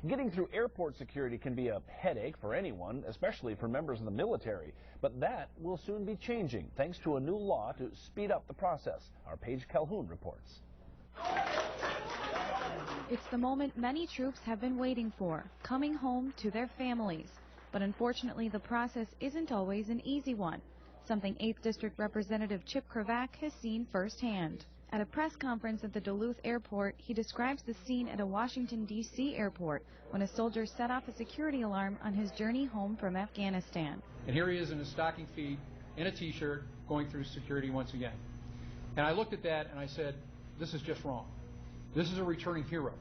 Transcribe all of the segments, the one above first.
Getting through airport security can be a headache for anyone, especially for members of the military. But that will soon be changing thanks to a new law to speed up the process. Our Paige Calhoun reports. It's the moment many troops have been waiting for, coming home to their families. But unfortunately, the process isn't always an easy one, something 8th District Representative Chip Cravaack has seen firsthand. At a press conference at the Duluth airport, he describes the scene at a Washington, D.C. airport when a soldier set off a security alarm on his journey home from Afghanistan. And here he is in his stocking feet, in a T-shirt, going through security once again. And I looked at that and I said, this is just wrong. This is a returning hero,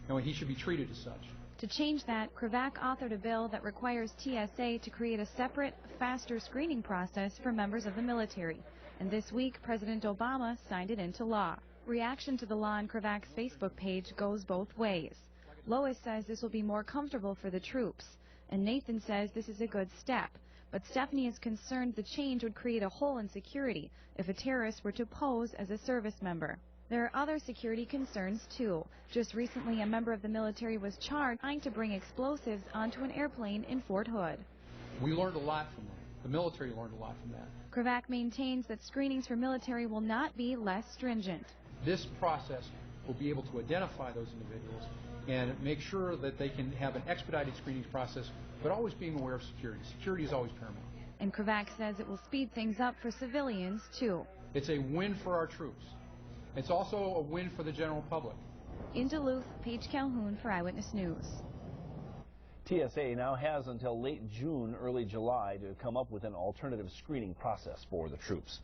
and he should be treated as such. To change that, Cravaack authored a bill that requires TSA to create a separate, faster screening process for members of the military. And this week, President Obama signed it into law. Reaction to the law on Cravaack's Facebook page goes both ways. Lois says this will be more comfortable for the troops, and Nathan says this is a good step. But Stephanie is concerned the change would create a hole in security if a terrorist were to pose as a service member. There are other security concerns, too. Just recently, a member of the military was charged trying to bring explosives onto an airplane in Fort Hood. We learned a lot from that. The military learned a lot from that. Cravaack maintains that screenings for military will not be less stringent. This process will be able to identify those individuals and make sure that they can have an expedited screening process, but always being aware of security. Security is always paramount. And Cravaack says it will speed things up for civilians, too. It's a win for our troops. It's also a win for the general public. In Duluth, Paige Calhoun for Eyewitness News. TSA now has until late June, early July to come up with an alternative screening process for the troops.